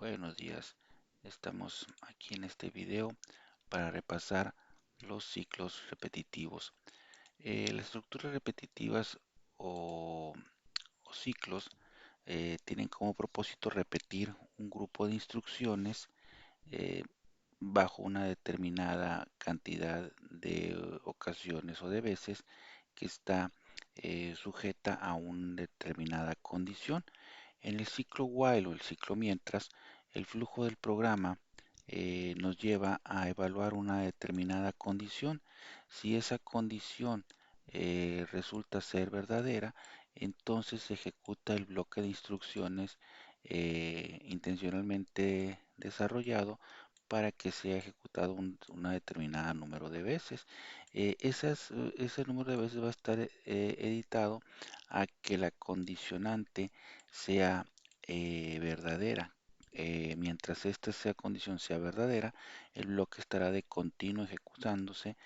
Buenos días, estamos aquí en este video para repasar los ciclos repetitivos. Las estructuras repetitivas o, o ciclos tienen como propósito repetir un grupo de instrucciones eh, bajo una determinada cantidad de ocasiones o de veces que está sujeta a una determinada condición. En el ciclo while o el ciclo mientras, el flujo del programa nos lleva a evaluar una determinada condición. Si esa condición resulta ser verdadera, entonces se ejecuta el bloque de instrucciones intencionalmente desarrollado para que sea ejecutado una determinada número de veces. Ese número de veces va a estar editado a que la condicionante sea verdadera. Mientras esta sea condición sea verdadera, el bloque estará de continuo ejecutándose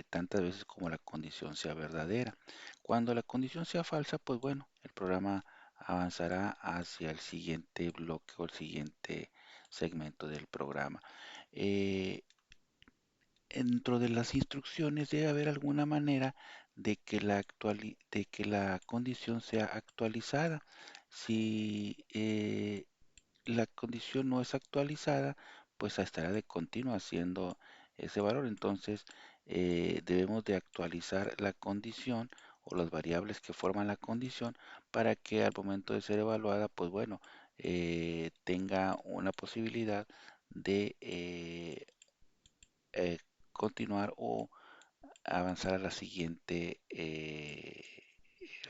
tantas veces como la condición sea verdadera. Cuando la condición sea falsa, pues bueno, el programa avanzará hacia el siguiente bloque o el siguiente segmento del programa. Eh, Dentro de las instrucciones debe haber alguna manera de que la condición sea actualizada. Si la condición no es actualizada, pues estará de continuo haciendo ese valor. Entonces, debemos de actualizar la condición o las variables que forman la condición para que al momento de ser evaluada, pues bueno, tenga una posibilidad de eh, continuar o avanzar a la siguiente,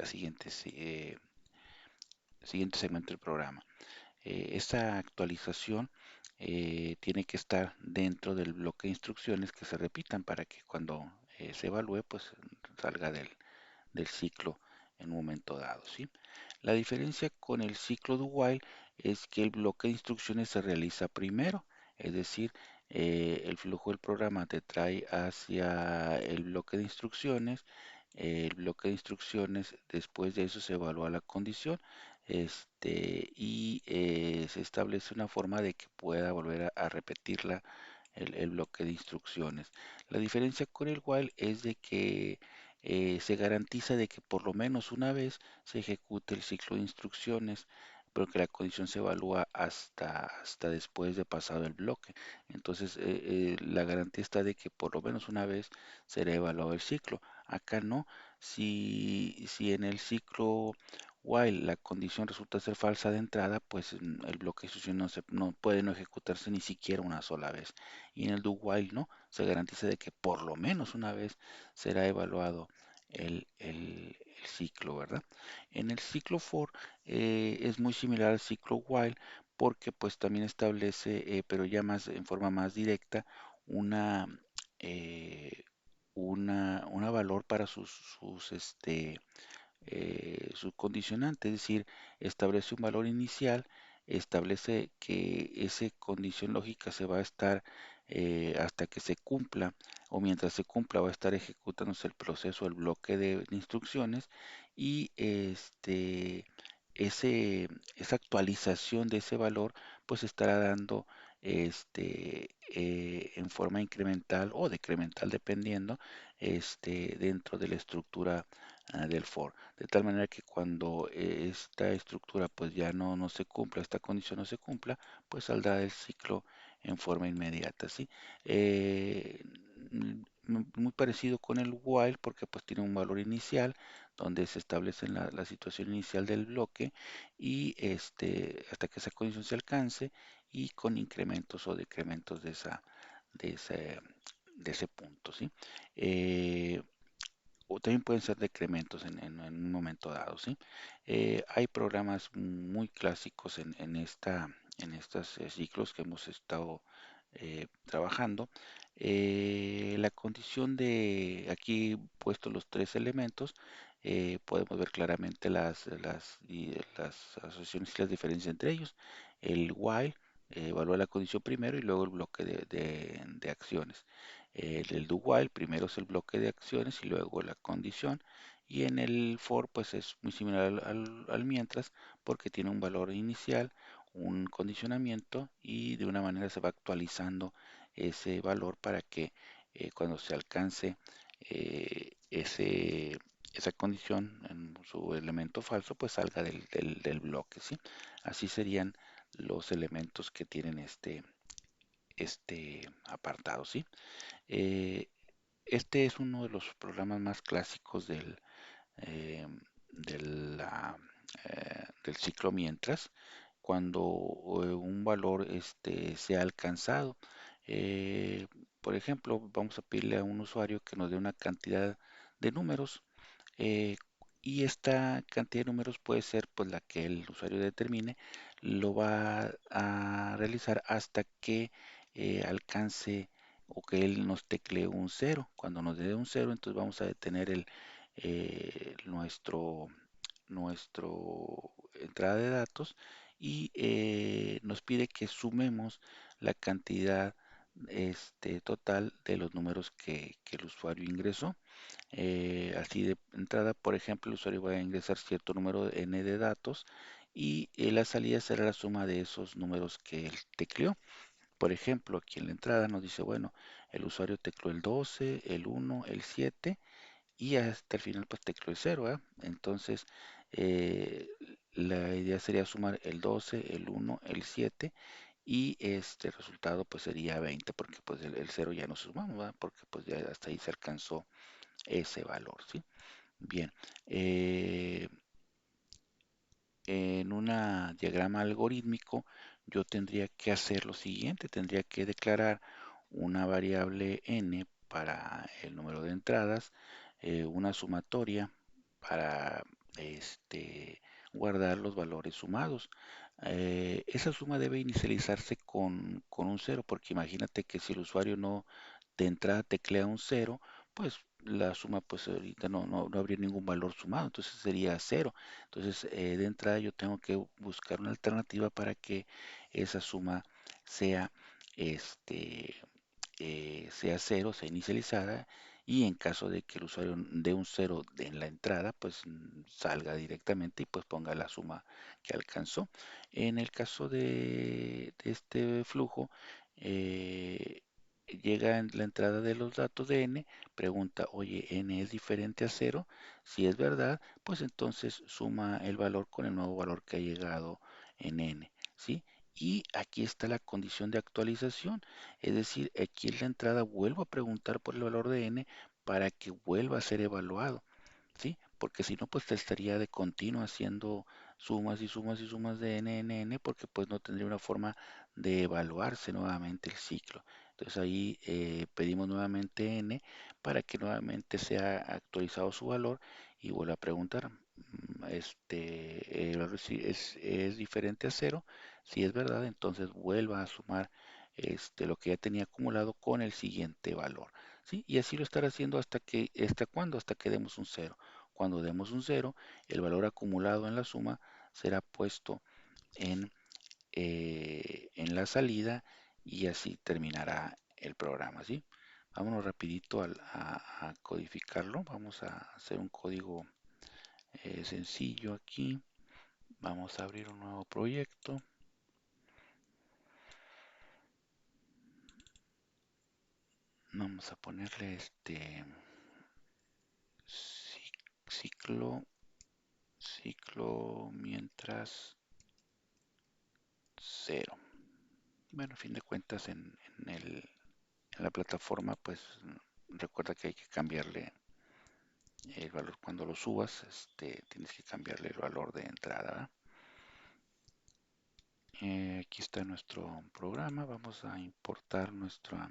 siguiente segmento del programa. Esta actualización tiene que estar dentro del bloque de instrucciones que se repitan para que cuando se evalúe, pues salga del ciclo en un momento dado, ¿sí? La diferencia con el ciclo do while es que el bloque de instrucciones se realiza primero, es decir, el flujo del programa te trae hacia el bloque de instrucciones, el bloque de instrucciones, después de eso se evalúa la condición, y se establece una forma de que pueda volver a repetirla el bloque de instrucciones. La diferencia con el while es de que se garantiza de que por lo menos una vez se ejecute el ciclo de instrucciones, pero que la condición se evalúa hasta después de pasado el bloque. Entonces, la garantía está de que por lo menos una vez será evaluado el ciclo. Acá no. Si en el ciclo while la condición resulta ser falsa de entrada, pues el bloque de instrucción no puede no ejecutarse ni siquiera una sola vez. Y en el do while no, se garantiza de que por lo menos una vez será evaluado el ciclo, ¿verdad? En el ciclo for es muy similar al ciclo while porque pues también establece, pero ya más en forma más directa, una, eh, una valor para su condicionante, es decir, establece un valor inicial, establece que esa condición lógica se va a estar hasta que se cumpla o mientras se cumpla va a estar ejecutándose el proceso, el bloque de instrucciones y ese, esa actualización de ese valor pues estará dando en forma incremental o decremental dependiendo dentro de la estructura del for, de tal manera que cuando esta estructura pues ya no se cumpla, esta condición no se cumpla, pues saldrá del ciclo en forma inmediata, ¿sí? Eh, Muy parecido con el while porque pues tiene un valor inicial donde se establece la situación inicial del bloque y hasta que esa condición se alcance y con incrementos o decrementos de ese, de ese punto, ¿sí? Eh, o también pueden ser decrementos en un momento dado, ¿sí? Hay programas muy clásicos en estos ciclos que hemos estado trabajando. La condición de aquí puesto los tres elementos, podemos ver claramente las asociaciones y las diferencias entre ellos. El while evalúa la condición primero y luego el bloque de acciones. El do while primero es el bloque de acciones y luego la condición. Y en el for pues es muy similar al mientras porque tiene un valor inicial, un condicionamiento y de una manera se va actualizando ese valor para que cuando se alcance esa condición en su elemento falso, pues salga del bloque, ¿sí? Así serían los elementos que tienen este apartado, ¿sí? Eh, este es uno de los programas más clásicos eh, de del ciclo mientras, cuando un valor se ha alcanzado. Eh, por ejemplo, vamos a pedirle a un usuario que nos dé una cantidad de números eh, y esta cantidad de números puede ser pues la que el usuario determine, lo va a realizar hasta que alcance o que él nos teclee un cero. Cuando nos dé un cero, entonces vamos a detener nuestro entrada de datos y nos pide que sumemos la cantidad total de los números que el usuario ingresó. Así de entrada, por ejemplo, el usuario va a ingresar cierto número n de datos y la salida será la suma de esos números que él tecleó. Por ejemplo, aquí en la entrada nos dice, bueno, el usuario tecleó el 12, el 1, el 7 y hasta el final pues tecleó el 0, ¿eh? Entonces, eh, la idea sería sumar el 12, el 1, el 7 y este resultado pues sería 20 porque pues el 0 ya no sumamos, ¿verdad? Porque pues ya hasta ahí se alcanzó ese valor, ¿sí? Bien, eh, en un diagrama algorítmico yo tendría que hacer lo siguiente, tendría que declarar una variable n para el número de entradas, una sumatoria para guardar los valores sumados. Esa suma debe inicializarse con un cero, porque imagínate que si el usuario no de entrada teclea un cero, pues la suma pues ahorita no habría ningún valor sumado, entonces sería cero. Entonces de entrada yo tengo que buscar una alternativa para que esa suma sea este sea cero, sea inicializada y en caso de que el usuario dé un cero en la entrada, pues salga directamente y pues ponga la suma que alcanzó. En el caso de este flujo, llega en la entrada de los datos de n, pregunta, oye, n es diferente a cero. Si es verdad, pues entonces suma el valor con el nuevo valor que ha llegado en n, ¿sí? Y aquí está la condición de actualización. Es decir, aquí en la entrada vuelvo a preguntar por el valor de n para que vuelva a ser evaluado, ¿sí? Porque si no, pues te estaría de continuo haciendo sumas y sumas y sumas de n, porque pues no tendría una forma de evaluarse nuevamente el ciclo. Entonces ahí pedimos nuevamente n para que nuevamente sea actualizado su valor y vuelva a preguntar, el valor si es diferente a cero, si es verdad, entonces vuelva a sumar lo que ya tenía acumulado con el siguiente valor. ¿Sí? Y así lo estará haciendo ¿hasta cuándo? Hasta que demos un cero. Cuando demos un cero, el valor acumulado en la suma será puesto en, en la salida y así terminará el programa, ¿sí? Vámonos rapidito a codificarlo. Vamos a hacer un código sencillo aquí. Vamos a abrir un nuevo proyecto. Vamos a ponerle ciclo, ciclo mientras cero. Bueno, a fin de cuentas en la plataforma, pues recuerda que hay que cambiarle el valor cuando lo subas, tienes que cambiarle el valor de entrada, ¿verdad? Aquí está nuestro programa, vamos a importar nuestra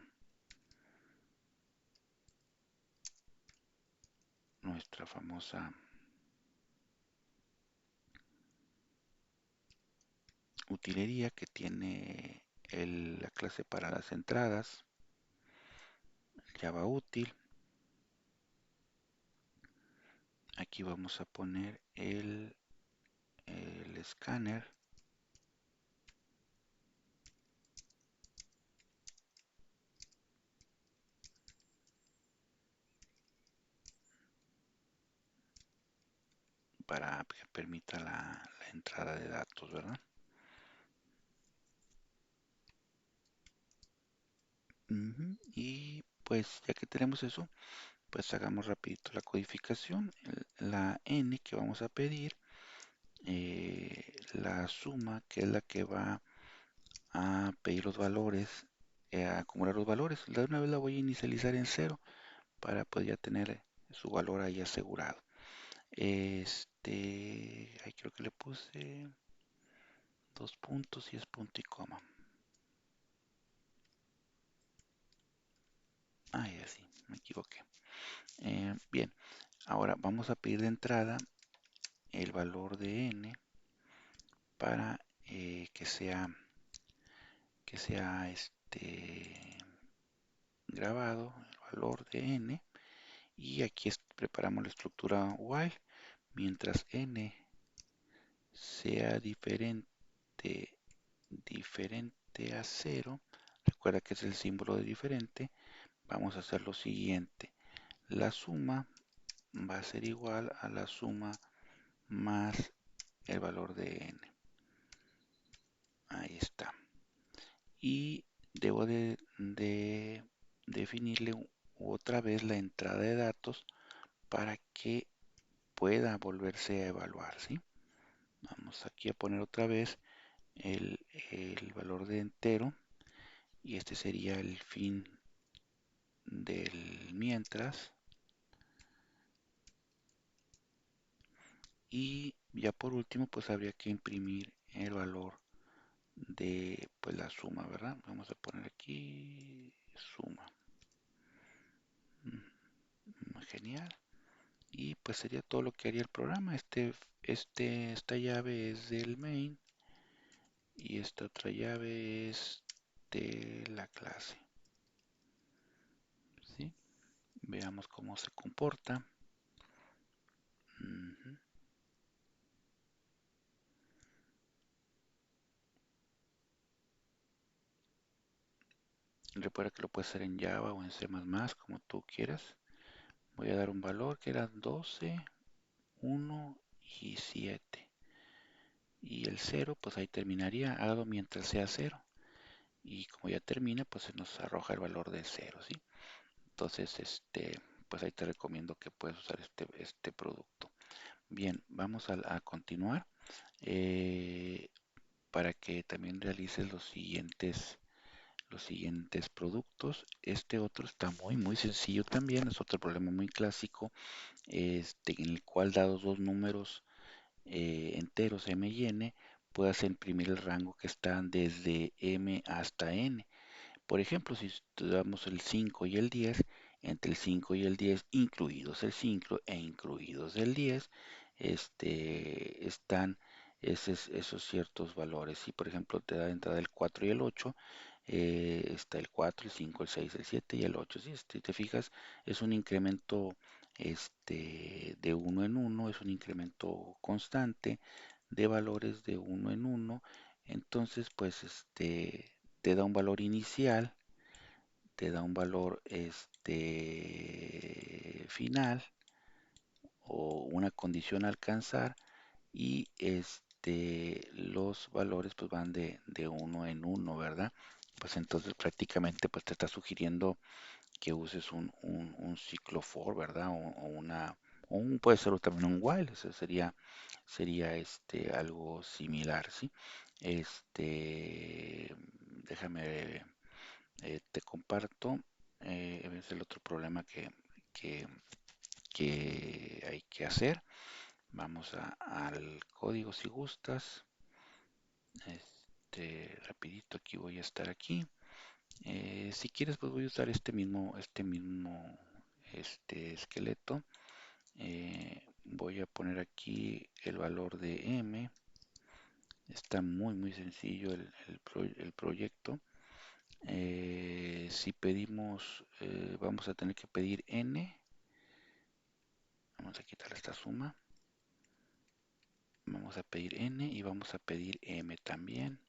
famosa utilería que tiene la clase para las entradas, Java útil. Aquí vamos a poner el escáner para que permita la entrada de datos, ¿verdad? Y pues ya que tenemos eso, pues hagamos rapidito la codificación. La n que vamos a pedir, la suma que es la que va a pedir los valores, a acumular los valores. De una vez la voy a inicializar en cero para pues ya tener su valor ahí asegurado. Ahí creo que le puse dos puntos y es punto y coma. Ahí así, me equivoqué. Bien, ahora vamos a pedir de entrada el valor de n para que sea grabado el valor de n, y aquí preparamos la estructura while mientras n sea diferente a cero. Recuerda que es el símbolo de diferente. Vamos a hacer lo siguiente: la suma va a ser igual a la suma más el valor de n. Ahí está. Y debo de definirle otra vez la entrada de datos para que pueda volverse a evaluar, ¿sí? Vamos aquí a poner otra vez el, el valor de entero, y este sería el fin del mientras. Y ya por último, pues habría que imprimir el valor de pues la suma, ¿verdad? Vamos a poner aquí suma. Genial. Y pues sería todo lo que haría el programa. Esta llave es del main y esta otra llave es de la clase, ¿sí? Veamos cómo se comporta. Ujú. Recuerda que lo puedes hacer en Java o en C++, como tú quieras. Voy a dar un valor que era 12, 1 y 7. Y el 0, pues ahí terminaría, hágalo mientras sea 0. Y como ya termina, pues se nos arroja el valor de 0, ¿sí? Entonces, pues ahí te recomiendo que puedes usar este producto. Bien, vamos a continuar, eh, para que también realices los siguientes productos. Este otro está muy sencillo también, es otro problema muy clásico, en el cual dados dos números enteros m y n, puedas imprimir el rango que está desde m hasta n. Por ejemplo, si damos el 5 y el 10, entre el 5 y el 10, incluidos el 5 e incluidos el 10, están esos ciertos valores. Si por ejemplo te da de entrada el 4 y el 8, está el 4, el 5, el 6, el 7 y el 8. Si te fijas, es un incremento de uno en uno, es un incremento constante de valores de uno en uno. Entonces, pues te da un valor inicial, te da un valor final o una condición a alcanzar, y los valores pues van de uno en uno, ¿verdad? Pues entonces prácticamente pues te está sugiriendo que uses un ciclo for, ¿verdad? Puede ser también un while. Eso sería algo similar, ¿sí? Déjame, te comparto, es el otro problema que, que hay que hacer. Vamos al código si gustas. Rapidito aquí voy a estar aquí. Si quieres, pues voy a usar este esqueleto. Voy a poner aquí el valor de m. Está muy sencillo el proyecto. Si pedimos, vamos a tener que pedir n. Vamos a quitar esta suma. Vamos a pedir n y vamos a pedir m también.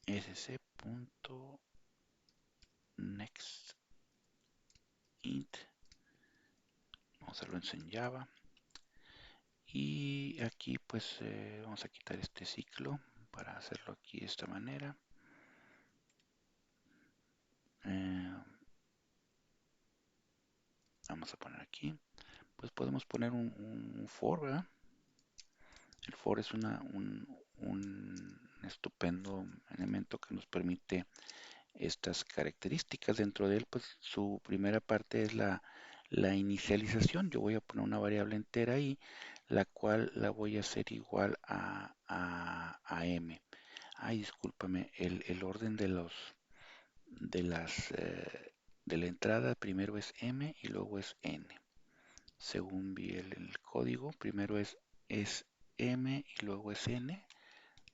sc.next int. Vamos a hacerlo en Java. Y aquí pues vamos a quitar este ciclo para hacerlo aquí de esta manera. Eh, Vamos a poner aquí, pues podemos poner un for, ¿verdad? El for es un estupendo elemento que nos permite estas características. Dentro de él, pues su primera parte es la inicialización. Yo voy a poner una variable entera ahí, la cual la voy a hacer igual a m. Ay, discúlpame, el orden de las de la entrada primero es m y luego es n. Según vi el código, primero es m y luego es n.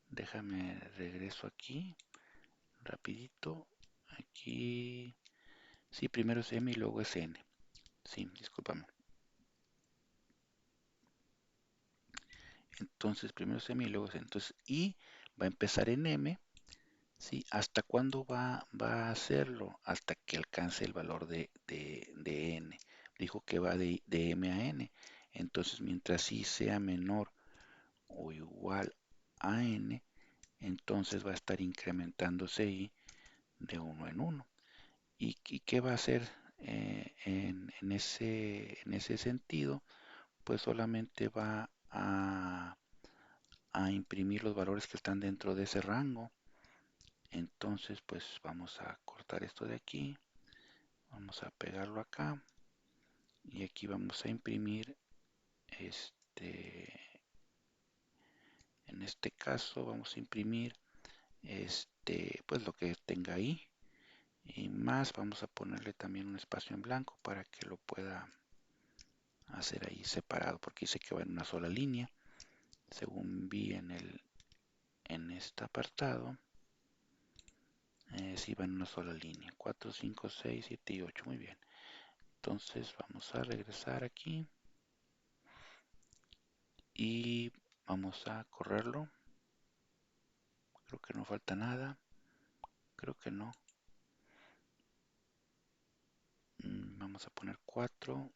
Déjame regreso aquí rapidito. Aquí sí, primero es m y luego es n. Sí, discúlpame. Entonces primero es m y luego es n. Entonces i va a empezar en m. ¿Sí? ¿Hasta cuándo va a hacerlo? Hasta que alcance el valor de n. Dijo que va de m a n. Entonces, mientras i sea menor o igual a n, entonces va a estar incrementándose i de uno en uno. ¿Y qué va a hacer en ese sentido? Pues solamente va a imprimir los valores que están dentro de ese rango. Entonces, pues vamos a cortar esto de aquí, vamos a pegarlo acá y aquí vamos a imprimir este, en este caso vamos a imprimir pues lo que tenga ahí y más vamos a ponerle también un espacio en blanco para que lo pueda hacer ahí separado porque dice que va en una sola línea según vi en este apartado. Si va en una sola línea, 4, 5, 6, 7 y 8, muy bien. Entonces vamos a regresar aquí y vamos a correrlo. Creo que no falta nada, creo que no. Vamos a poner 4,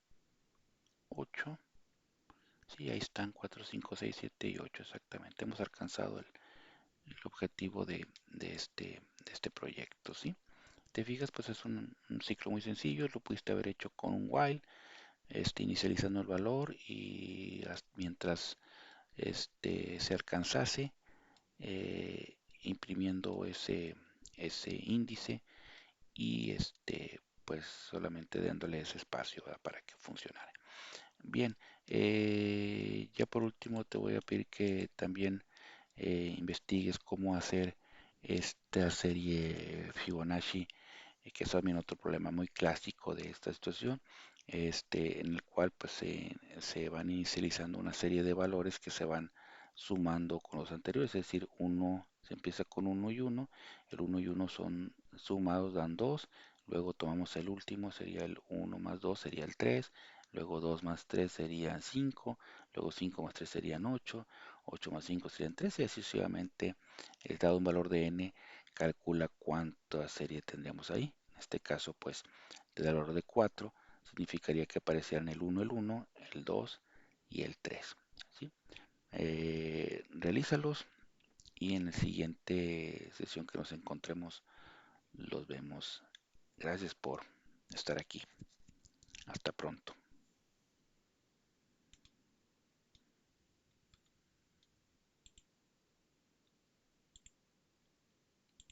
8. Sí, ahí están 4, 5, 6, 7 y 8 exactamente. Hemos alcanzado el objetivo de este proyecto, ¿sí? Te fijas, pues es un ciclo muy sencillo, lo pudiste haber hecho con un while, inicializando el valor y mientras se alcanzase, imprimiendo ese índice y pues solamente dándole ese espacio, ¿verdad? Para que funcionara. Bien, ya por último te voy a pedir que también investigues cómo hacer esta serie Fibonacci, que es también otro problema muy clásico de esta situación, en el cual pues se van inicializando una serie de valores que se van sumando con los anteriores, es decir, uno se empieza con uno y uno, el uno y uno son sumados, dan 2, luego tomamos el último, sería el uno más 2 sería el 3, luego 2 más 3 serían 5, luego 5 más 3 serían 8, 8 más 5 serían 13, y así sucesivamente, dado un valor de n, calcula cuánta serie tendríamos ahí. En este caso, pues, de valor de 4, significaría que aparecieran el 1, el 2 y el 3. ¿Sí? Realízalos y en la siguiente sesión que nos encontremos los vemos. Gracias por estar aquí. Hasta pronto.